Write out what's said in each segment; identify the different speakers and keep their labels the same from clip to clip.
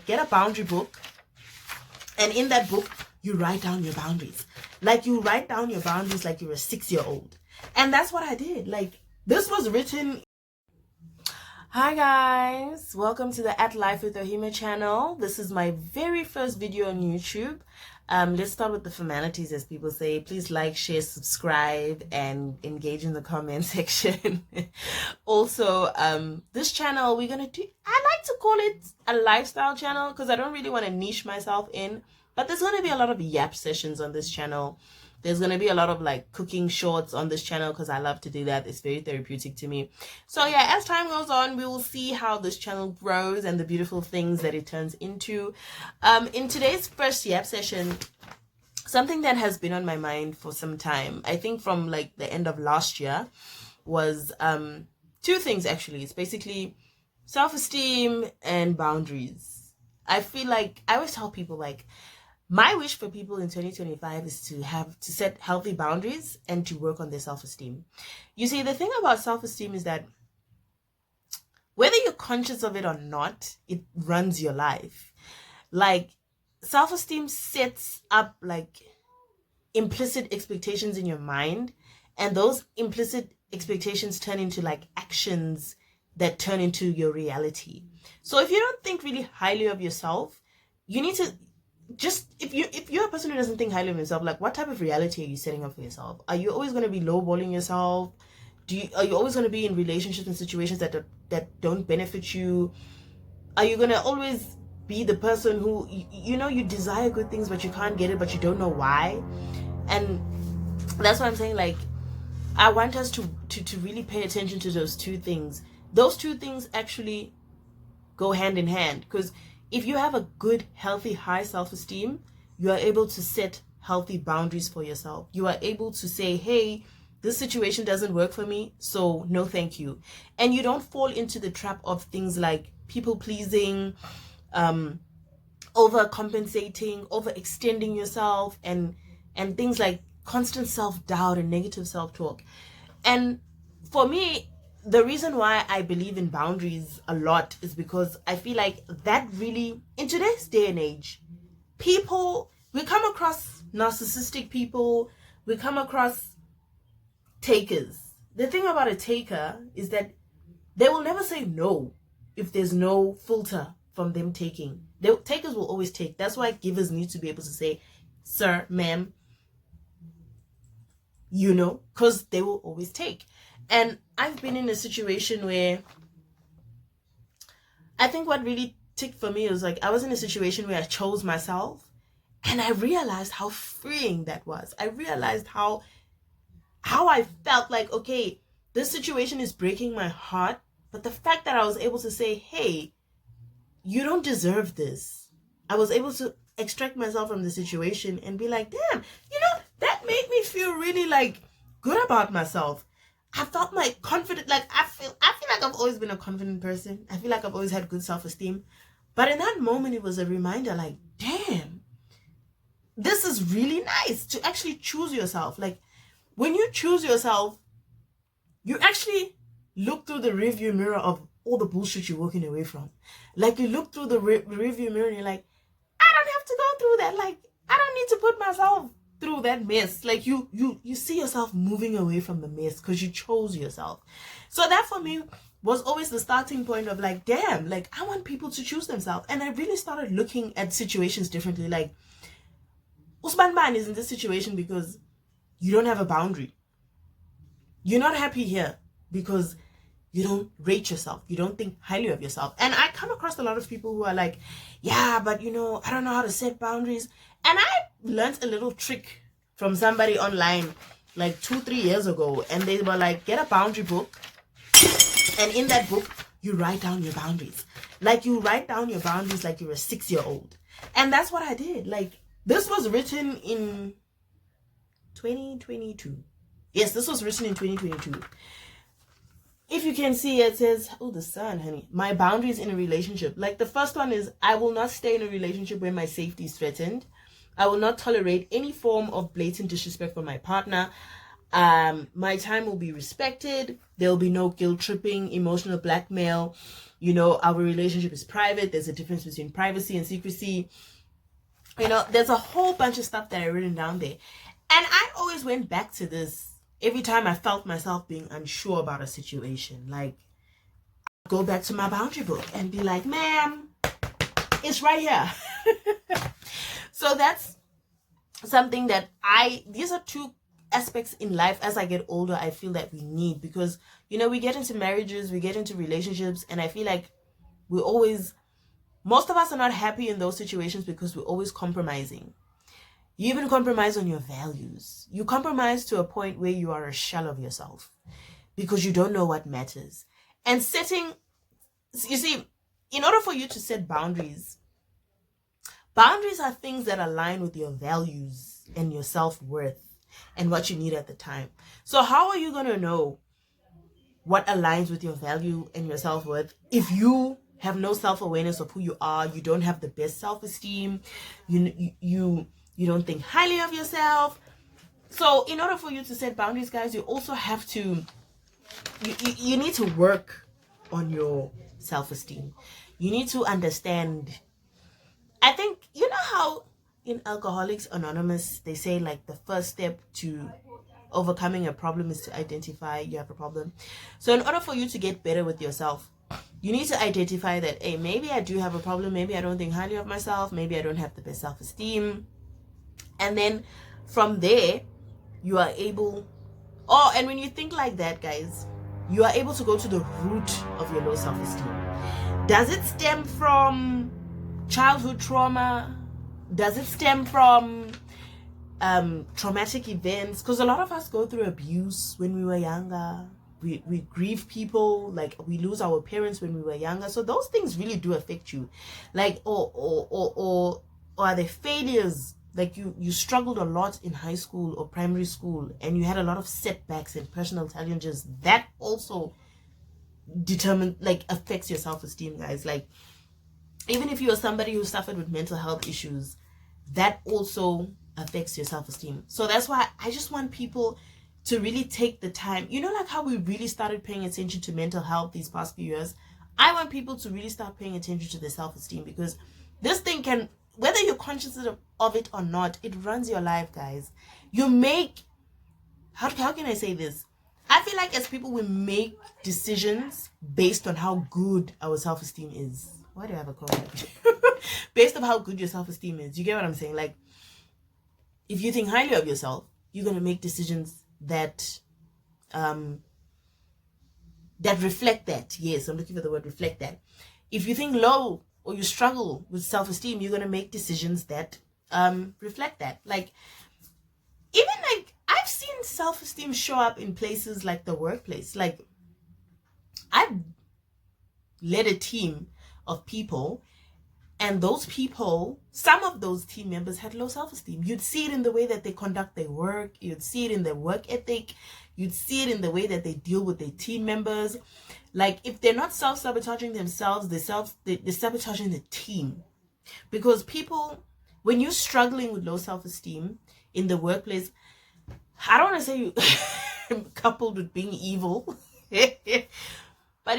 Speaker 1: like, get a boundary book. And in that book, you write down your boundaries. Like, you write down your boundaries like you're a 6-year-old. And that's what I did. Like, this was written. Hi guys, welcome to the At Life with Ohima channel. This is my very first video on YouTube. Let's start with the formalities, as people say. Please like, share, subscribe, and engage in the comment section. Also, this channel, I like to call it a lifestyle channel because I don't really want to niche myself in. But there's going to be a lot of YAP sessions on this channel. There's going to be a lot of like cooking shorts on this channel because I love to do that. It's very therapeutic to me. So yeah, as time goes on, we will see how this channel grows and the beautiful things that it turns into. In today's first YAP session, something that has been on my mind for some time, I think from like the end of last year, was two things actually. It's basically self-esteem and boundaries. I feel like I always tell people, like, my wish for people in 2025 is to set healthy boundaries and to work on their self-esteem. You see, the thing about self-esteem is that whether you're conscious of it or not, it runs your life. Like, self-esteem sets up like implicit expectations in your mind, and those implicit expectations turn into like actions that turn into your reality. So if you don't think really highly of yourself, you need to just, if you're a person who doesn't think highly of yourself, like, what type of reality are you setting up for yourself? Are you always going to be lowballing yourself? Are you always going to be in relationships and situations that don't benefit you? Are you going to always be the person who, you desire good things but you can't get it, but you don't know why? And that's why I'm saying, like, I want us to really pay attention to those two things. Those two things actually go hand in hand, because if you have a good, healthy, high self-esteem, you are able to set healthy boundaries for yourself. You are able to say, hey, this situation doesn't work for me, so no thank you. And you don't fall into the trap of things like people pleasing, overcompensating, overextending yourself, and things like constant self-doubt and negative self-talk. And for me, the reason why I believe in boundaries a lot is because I feel like that really, in today's day and age, we come across narcissistic people, we come across takers. The thing about a taker is that they will never say no if there's no filter from them taking. Takers will always take. That's why givers need to be able to say, sir, ma'am, because they will always take. And I've been in a situation where I think what really ticked for me was, like, I was in a situation where I chose myself, and I realized how freeing that was. I realized how I felt like, okay, this situation is breaking my heart, but the fact that I was able to say, hey, you don't deserve this. I was able to extract myself from the situation and be like, damn, that made me feel really like good about myself. I felt like confident. Like, I feel like I've always been a confident person. I feel like I've always had good self-esteem. But in that moment, it was a reminder, like, damn, this is really nice to actually choose yourself. Like, when you choose yourself, you actually look through the rearview mirror of all the bullshit you're walking away from. Like, you look through the rearview mirror and you're like, I don't have to go through that. Like, I don't need to put myself through that mess. Like, you see yourself moving away from the mess because you chose yourself. So that for me was always the starting point of, like, damn, like, I want people to choose themselves. And I really started looking at situations differently. Like, Usman Ban is in this situation because you don't have a boundary. You're not happy here because you don't rate yourself. You don't think highly of yourself. And I come across a lot of people who are like, yeah, but I don't know how to set boundaries. And I learned a little trick from somebody online like 2-3 years ago. And they were like, get a boundary book. And in that book, you write down your boundaries. Like, you write down your boundaries like you're a 6-year-old. And that's what I did. Like, this was written in 2022. Yes, this was written in 2022. If you can see, it says, oh, the sun, honey. My boundaries in a relationship. Like, the first one is, I will not stay in a relationship where my safety is threatened. I will not tolerate any form of blatant disrespect from my partner. My time will be respected. There will be no guilt tripping, emotional blackmail. you know, our relationship is private. There's a difference between privacy and secrecy. You know, there's a whole bunch of stuff that I written down there. And I always went back to this every time I felt myself being unsure about a situation. Like, I'd go back to my boundary book and be like, ma'am, it's right here. So that's something that these are two aspects in life as I get older I feel that we need, because, you know, we get into marriages, we get into relationships, and I feel like most of us are not happy in those situations because we're always compromising. You even compromise on your values. You compromise to a point where you are a shell of yourself because you don't know what matters. And you see, in order for you to set boundaries are things that align with your values and your self-worth and what you need at the time. So how are you going to know what aligns with your value and your self-worth if you have no self-awareness of who you are? You don't have the best self-esteem. You don't think highly of yourself. So in order for you to set boundaries, guys, you also have to, you need to work on your self-esteem. You need to understand. I think, you know how in Alcoholics Anonymous, they say like the first step to overcoming a problem is to identify you have a problem. So in order for you to get better with yourself, you need to identify that, hey, maybe I do have a problem. Maybe I don't think highly of myself. Maybe I don't have the best self-esteem. And then from there, you are able, and when you think like that, guys, you are able to go to the root of your low self-esteem. Does it stem from childhood trauma? Does it stem from traumatic events? Because a lot of us go through abuse when we were younger. We grieve people, like we lose our parents when we were younger. So those things really do affect you. Like, or are there failures? Like you struggled a lot in high school or primary school and you had a lot of setbacks and personal challenges. That also affects your self-esteem, guys. Like, even if you're somebody who suffered with mental health issues, that also affects your self-esteem. So that's why I just want people to really take the time, you know, like how we really started paying attention to mental health these past few years. I want people to really start paying attention to their self-esteem, because this thing can, whether you're conscious of it or not, it runs your life, guys. You make, how can I say this? I feel like as people, we make decisions based on how good our self-esteem is. Why do I have a comment? Based on how good your self-esteem is. You get what I'm saying? Like, if you think highly of yourself, you're going to make decisions that reflect that. Yes, I'm looking for the word reflect that. If you think low or you struggle with self-esteem, you're going to make decisions that reflect that. Like, even like I've seen self-esteem show up in places like the workplace. Like, I've led a team of people, and those people, some of those team members had low self-esteem. You'd see it in the way that they conduct their work. You'd see it in their work ethic. You'd see it in the way that they deal with their team members. Like, if they're not self-sabotaging themselves, they're sabotaging the team. Because people, when you're struggling with low self-esteem in the workplace, I don't want to say you coupled with being evil, but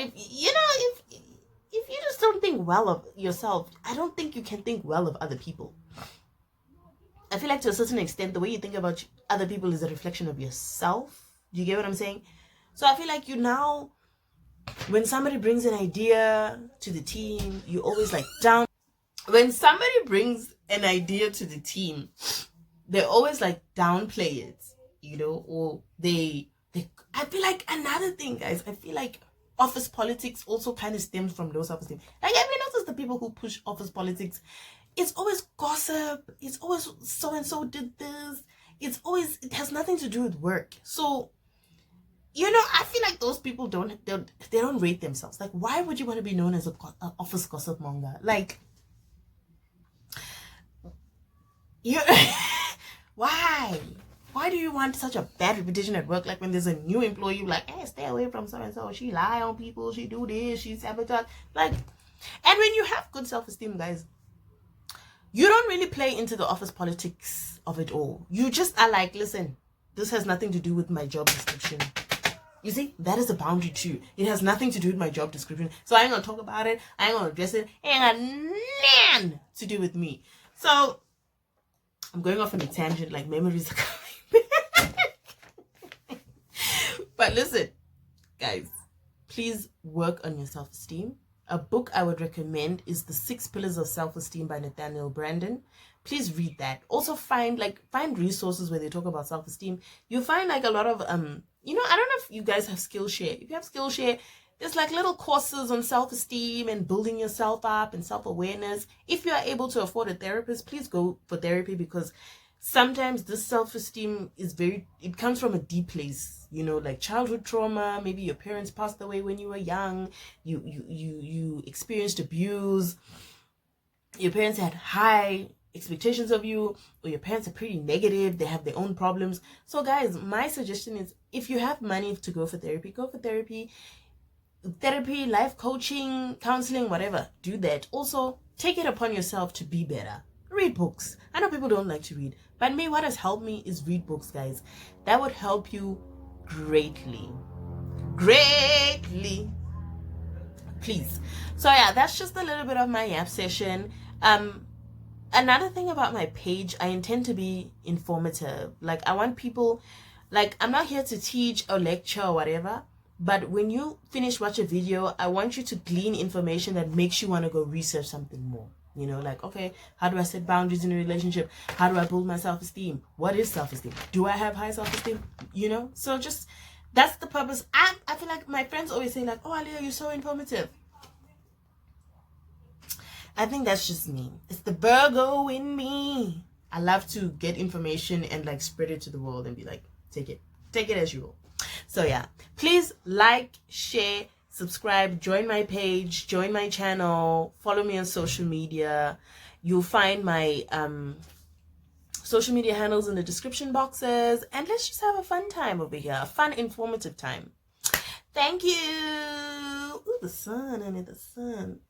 Speaker 1: if you just don't think well of yourself, I don't think you can think well of other people. I feel like to a certain extent, the way you think about other people is a reflection of yourself. Do you get what I'm saying? So I feel like when somebody brings an idea to the team, you always like down. When somebody brings an idea to the team, they always like downplay it, you know, or they I feel like another thing, guys, I feel like office politics also kind of stems from low self-esteem. Like, have you noticed the people who push office politics? It's always gossip. It's always so-and-so did this. It has nothing to do with work. So, you know, I feel like those people don't rate themselves. Like, why would you want to be known as an office gossip monger? Like, why? Why do you want such a bad reputation at work? Like, when there's a new employee, you're like, hey, stay away from so-and-so. She lie on people. She do this. She sabotage. Like, and when you have good self-esteem, guys, you don't really play into the office politics of it all. You just are like, listen, this has nothing to do with my job description. You see, that is a boundary too. It has nothing to do with my job description. So I ain't gonna talk about it. I ain't gonna address it. It ain't got nothing to do with me. So I'm going off on a tangent, like memories are coming. But listen, guys, please work on your self-esteem. A book I would recommend is The 6 Pillars of Self-Esteem by Nathaniel Branden. Please read that. Also find resources where they talk about self-esteem. You find like a lot of I don't know if you guys have Skillshare. If you have Skillshare, there's like little courses on self-esteem and building yourself up and self-awareness. If you are able to afford a therapist, please go for therapy, because sometimes this self-esteem it comes from a deep place, like childhood trauma. Maybe your parents passed away when you were young. You experienced abuse. Your parents had high expectations of you, or your parents are pretty negative. They have their own problems. So guys, my suggestion is, if you have money to go for therapy, go for therapy. Therapy, life coaching, counseling, whatever. Do that. Also, take it upon yourself to be better. Read books. I know people don't like to read, but me, what has helped me is read books, guys. That would help you greatly. Please. So yeah, that's just a little bit of my YAP session. Another thing about my page, I intend to be informative. Like, I want people, like, I'm not here to teach or lecture or whatever, but when you finish watch a video, I want you to glean information that makes you want to go research something more. Like, okay, how do I set boundaries in a relationship? How do I build my self-esteem? What is self-esteem? Do I have high self-esteem? So just, that's the purpose. I feel like my friends always say like, oh, Aliyah, you're so informative. I think that's just me. It's the Virgo in me. I love to get information and like spread it to the world and be like, take it as you will. So yeah, please like, share, subscribe, join my page, join my channel, follow me on social media. You'll find my social media handles in the description boxes, and let's just have a fun time over here, a fun, informative time. Thank you. Ooh, the sun, I need the sun.